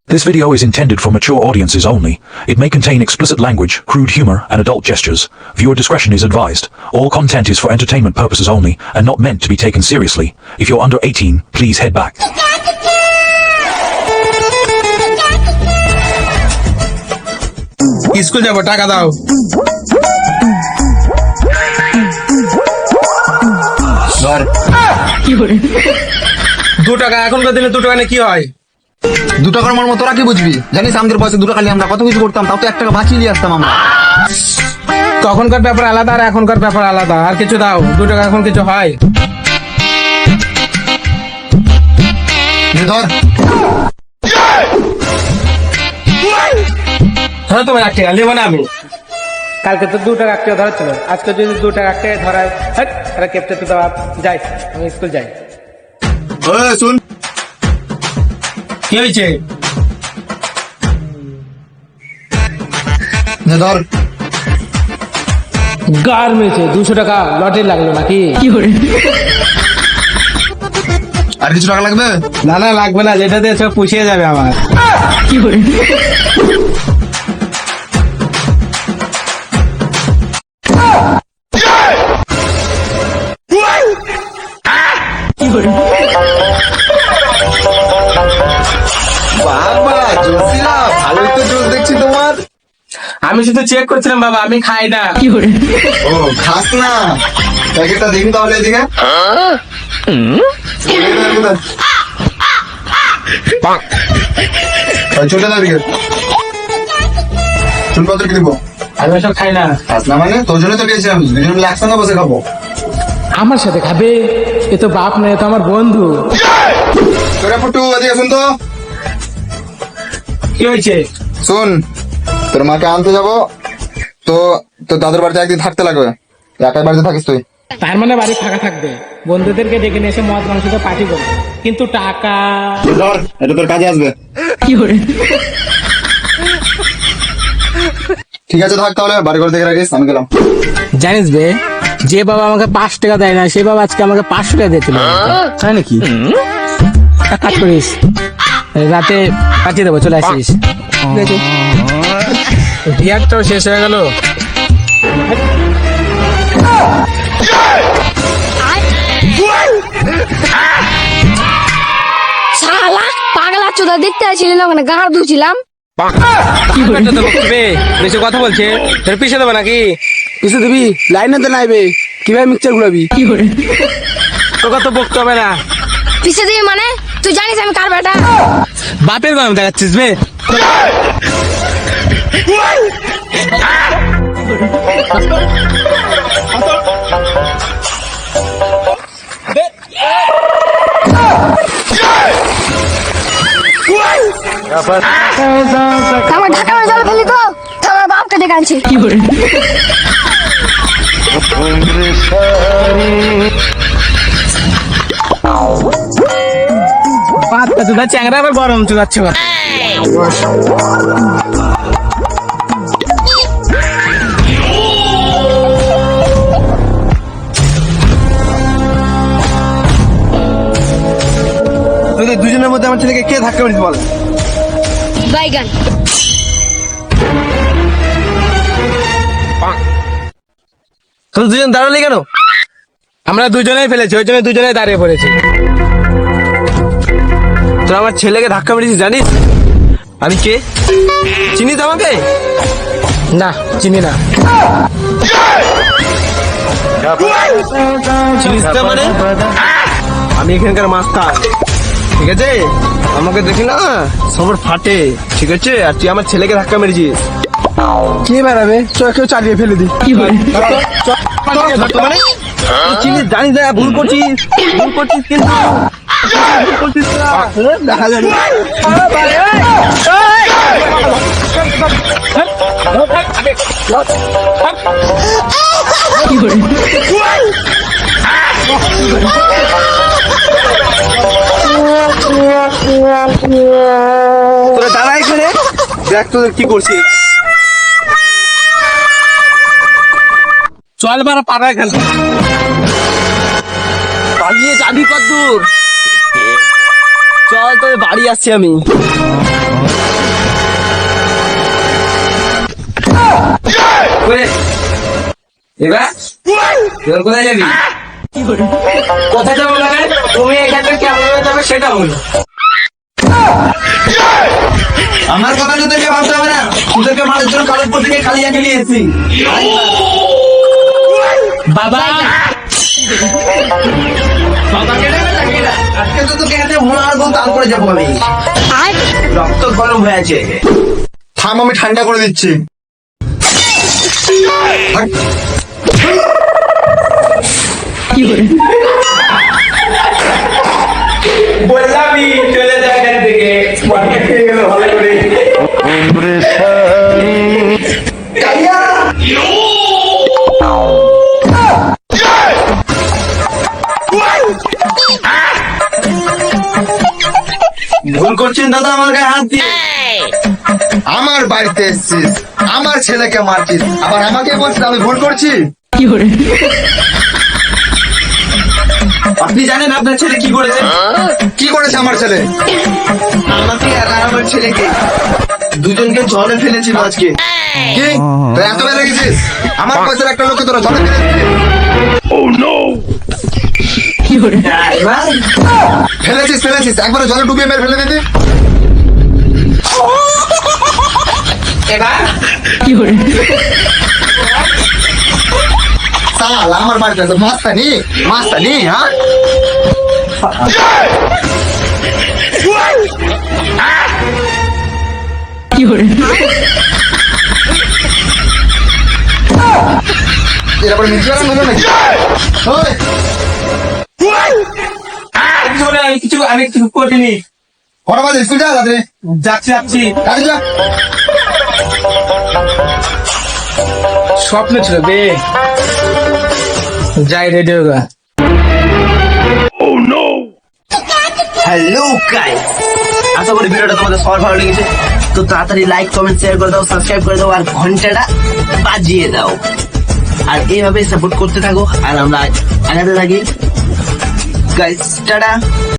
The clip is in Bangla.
This video is intended for mature audiences only. It may contain explicit language, crude humor, and adult gestures. Viewer discretion is advised. All content is for entertainment purposes only and not meant to be taken seriously. If you're under 18, please head back. School যাবো, টাকা দাও। ধর। 2 টাকা এখনকার দিনে 2 টাকা নিয়ে কি হয়? 2 টাকার মর্ম তোরা কি বুঝবি? জানিস আমাদের বয়সে 2 টাকা নিয়ে আমরা কত কিছু করতাম, তাও তো 1 টাকা বাঁচিয়ে নিয়ে আসতাম আমরা। তখনকার ব্যাপার আলাদা আর এখনকার ব্যাপার আলাদা। আর কিছু দাও, 2 টাকা এখন কিছু হয়? ধর ধরো তোমার 1 টাকা নেবো না আমি। কালকে তো 2 টাকা 1 টাকা ধরা ছিল, আজকে যদি 2 টাকা 1 টাকা ধরায় তারা কেপটে তো যাই, আমি স্কুল যাই। শুন, কি হয়েছে? ধর গার মেয়েছে 200 টাকা লটারি লাগলো নাকি? আর কিছু টাকা লাগবে? না না লাগবে না, যেটা দিয়ে সব পুষিয়ে যাবে আমার। বাবা জোসিলা, ভালোই তো জোস দেখছি তোমার। আমি শুধু চেক করছিলাম বাবা, আমি খাই না। ও খাস না? প্যাকেটটা দেখি তাহলে এদিকে। ছোট না দিকে চুলপত্র কি দিব? আমি সব খাই না। খাস না মানে? তোর জন্য তো গেছিলাম, দুজন মিলে একসঙ্গে বসে খাবো। আমার সাথে খাবে? এ তো বাপ নয়, এ তো আমার বন্ধু। তোরা ফুটু এদিকে শুন তো। কি হয়েছে? শোন, তোর মাকে আনতে যাবো তো, তোর দাদুর বাড়িতে একদিন থাকতে লাগবে। একাই বাড়িতে থাকিস তুই? তার মানে বাড়ি ফাঁকা থাকবে, বন্ধুদেরকে ডেকে নিয়ে এসে মদ মাংসটা পার্টি করবে, কিন্তু টাকা? ধর, এটা তোর কাজে আসবে। ঠিক আছে থাক, তাহলে বাড়ি করে দেখে রাখিস, আমি গেলাম। জানিস বে, যে বাবা আমাকে 5 টাকা দেয় না, সে বাবা আজকে আমাকে 500 টাকা দিয়েছিল। তাই নাকি? এক কাজ করিস, রাতে পাঠিয়ে দেবো, চলে আসিস। ঠিক আছে? বিয়ারটাও শেষ হয়ে গেল। শালা পাগলা চোদা দেখতে আসছিলি না, ওখানে গাঁড় ধুছিলাম। বেশি কথা বলছে, তোর পিছিয়ে দেবো নাকি? পিছিয়ে দিবি? লাইনে তো নাইবে, কিভাবে মিক্সচার ঘুরাবি? তোকে তো বকতে হবে না। পিছিয়ে দিবি মানে? তুই জানিস আমি কার বেটা? বাপের গরম দেখাচ্ছিস বে। আমার ঢাকা জল ফেলি তো, আমার বাপকে ডেকে আনছি। পাঁচটা চুদা চ্যাংরা, আবার গরম চুদাচ্ছে। তোদের দুজনের মধ্যে আমার ছেলেকে কে ধাক্কা মেরেছে বল? বাইগান। তোদের দুজন দাঁড়ালি কেন? আমরা দুজনেই ফেলেছি, ওই জন্য দুজনেই দাঁড়িয়ে পড়েছি। তোরা আমার ছেলেকে ধাক্কা মেরেছিস, জানিস আমি কে? চিনিস আমাকে? না, চিনি না। চিনিস না মানে? আমি এখানকার মাস্টার, ঠিক আছে? আমাকে দেখি না সবার ফাটে, ঠিক আছে? আর তুই আমার ছেলেকে ধাক্কা মেরেছিস। কে বেড়াবে? কেউ চালিয়ে ফেলে দি। কি হয় মানে? চিনিস, জানিস না ভুল করছিস, ভুল করছিস, কিন্তু ভুল করছিস না। দেখা যাবে। তোরা দাঁড়া এখানে, দেখ তোদের কি করছি। চল বারা পাড়ায় খেল। পালিয়ে যাবি কতদূর? চল চল তোর বাড়ি আসছি আমি। এবার এবার কোথায় যাবি? কোথায় যাবো মানে তুমি এখান থেকে কেমন যাবে সেটা বলো। আমার কথা তোদেরকে ভাবতে হবে না, তোদেরকে মারার জন্য কাগজপত্র থেকে কালিয়াকে নিয়ে এসেছি। বাবা আজকে তো তোকে হাতে মারবো, তারপরে যাবো আমি। রক্ত গরম হয়ে আছে। থাম, আমি ঠান্ডা করে দিচ্ছি। বললামই চলে যায় এখান থেকে খেয়ে গেল ভালো করে। ভুল করছেন দাদা আমার গায়ে হাত দিয়ে। আমার বাড়িতে এসেছিস, আমার ছেলেকে মারছিস, আবার আমাকে বলছিস আমি ভুল করছি? আপনি জানেন আপনার ছেলে কি করেছে? কি করেছে আমার ছেলে? আমাকে আর আমার ছেলেকে দুজনকে জলে ফেলেছিল আজকে। কি তুই এত বেড়ে গেছিস? আমার পয়সার একটা লোককে তোরা জলে ফেলে দিলি। ফেলেছিস একবারে জলে ডুবিয়ে মেরে ফেলে দিবি। এবার সাল আমার বাড়িতে তো মাস্তানি হ্যাঁ। এরপরে মিথ্যা কথা বলো নাকি? ওই, আমি কিছু করিনি। কটা বাজে? স্কুল যা রাত্রে। যাচ্ছি কাজে যা। স্বপ্ন ছিল বে, যাই রেডি হোগা। হ্যালো গাইস, আশা করি ভিডিওটা তোমাদের সবার ভালো লেগেছে। তো তাড়াতাড়ি লাইক কমেন্ট শেয়ার করে দাও, সাবস্ক্রাইব করে দাও আর ঘন্টাটা বাজিয়ে দাও। আর এইভাবে সাপোর্ট করতে থাকো আর আমরা আগাতে থাকি গাইস। টাটা।